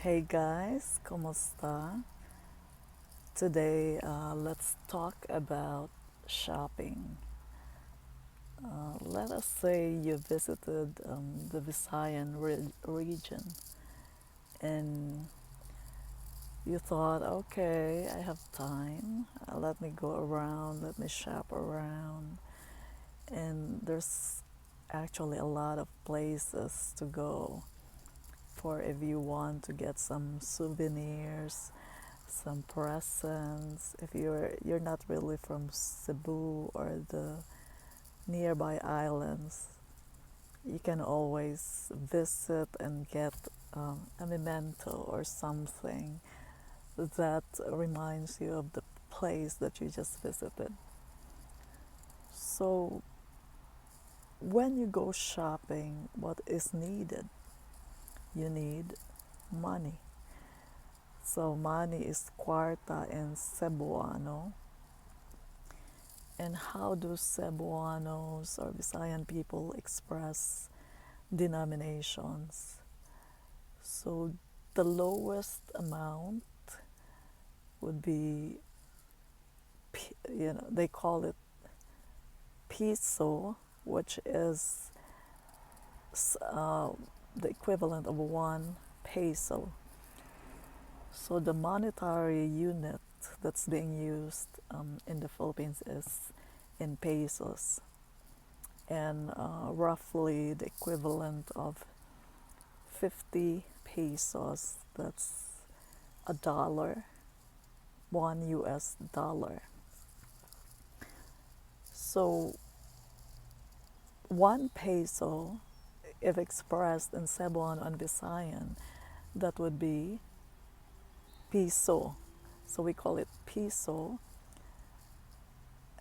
Hey guys, kumusta? Today, let's talk about shopping. Let us say you visited the Visayan region and you thought, okay, I have time. Let me go around, let me shop around. And there's actually a lot of places to go for if you want to get some souvenirs, some presents. If you're not really from Cebu or the nearby islands, you can always visit and get a memento or something that reminds you of the place that you just visited. So when you go shopping, what is needed? You need money. So money is kwarta in Cebuano. And how do Cebuanos or Visayan people express denominations? So the lowest amount would be, they call it piso, which is uh, the equivalent of 1 peso. So the monetary unit that's being used in the Philippines is in pesos, and roughly the equivalent of 50 pesos, that's $1, $1. So 1 peso, if expressed in Cebuano and Visayan, that would be piso. So we call it piso.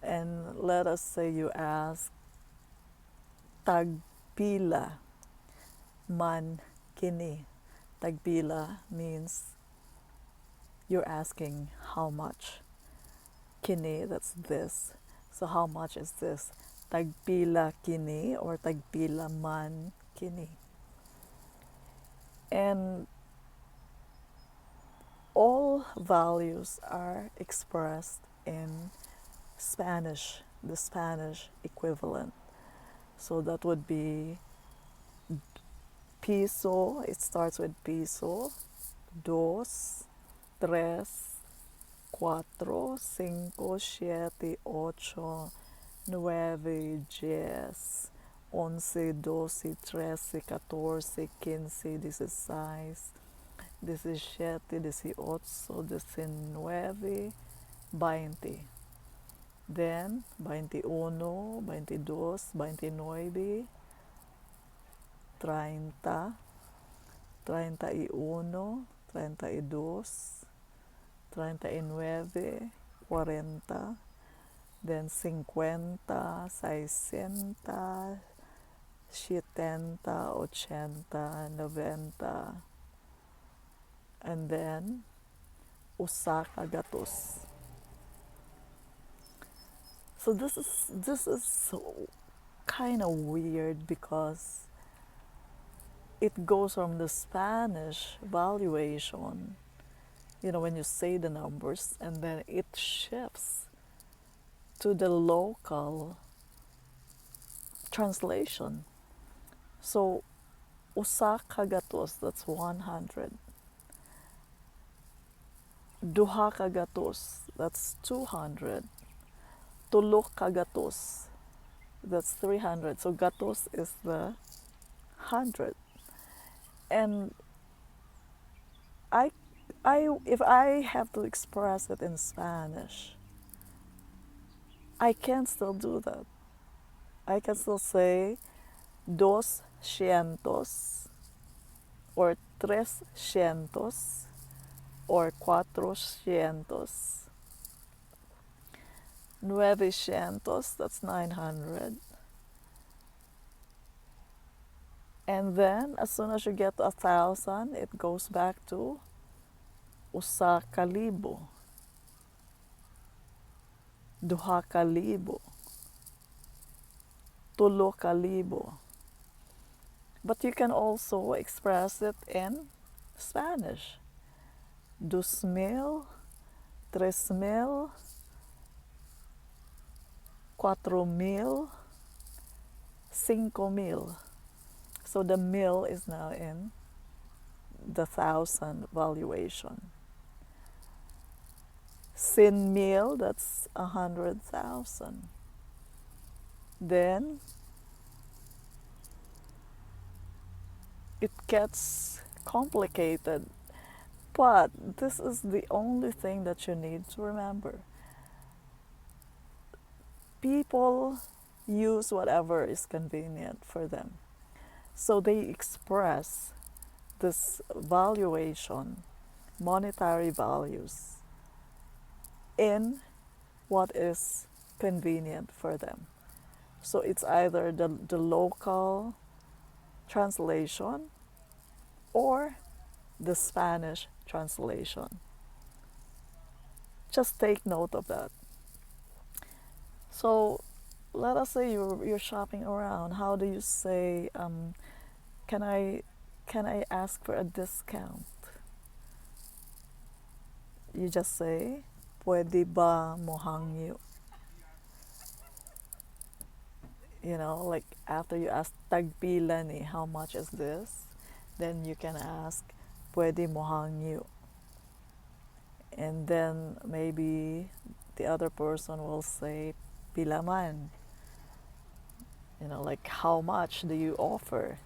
And let us say you ask tagpila man kini. Tagpila means you're asking how much. Kini, that's this. So how much is this? Tagpila kini or tagpila man kini. And all values are expressed in Spanish, the Spanish equivalent. So that would be piso, it starts with piso, dos, tres, cuatro, cinco, siete, ocho, nueve, diez, once, doce, trece, catorce, quince, dieciséis, diecisiete, dieciocho, diecinueve, veinte. Then, 21, 22, 29, 30, 31, 32, 39, 40, then 50, 60, 70, 80, 90, and then usa ka gatos. So this is kind of weird because it goes from the Spanish valuation, when you say the numbers, and then it shifts to the local translation. So usa ka gatos, that's 100. Duha ka gatos, that's 200. Tulo ka gatos, that's 300. So gatos is the 100. And I if I have to express it in Spanish, I can still do that. I can still say dos cientos or tres cientos or cuatro cientos. Nueve cientos, that's 900. And then, as soon as you get to 1,000, it goes back to usa ka libo, duha ka libo, tulo ka libo. But you can also express it in Spanish. 2,000, 3,000, 4,000, 5,000. So the mil is now in the thousand valuation. Sin mil, that's 100,000. Then it gets complicated, but this is the only thing that you need to remember. People use whatever is convenient for them. So they express this valuation, monetary values, in what is convenient for them. So it's either the local translation or the Spanish translation. Just take note of that. So let us say you're shopping around. How do you say, can I ask for a discount? You just say, pwede ba mo hangyo? You know, like after you ask tagpila ni, how much is this? Then you can ask, pwede mo hangyo? And then maybe the other person will say, pila man. You know, like how much do you offer?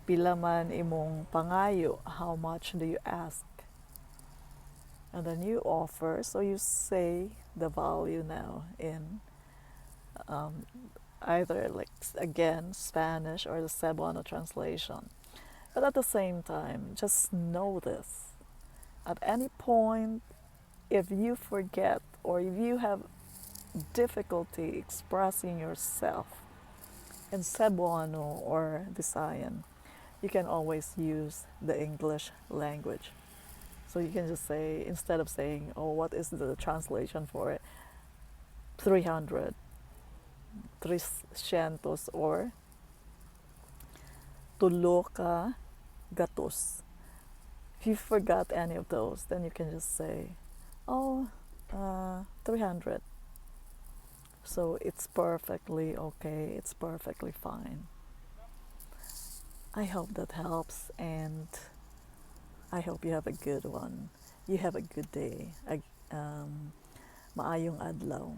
Pila man imong pangayo? How much do you ask? And then you offer, so you say the value now in um, either like again Spanish or the Cebuano translation. But at the same time, just know this. At any point, if you forget or if you have difficulty expressing yourself in Cebuano or Visayan, you can always use the English language. So you can just say, instead of saying, oh, what is the translation for it? 300, 300, or tulo ka gatos. If you forgot any of those, then you can just say, oh, 300. So it's perfectly okay, it's perfectly fine. I hope that helps, and I hope you have a good one. You have a good day. Maayong adlaw.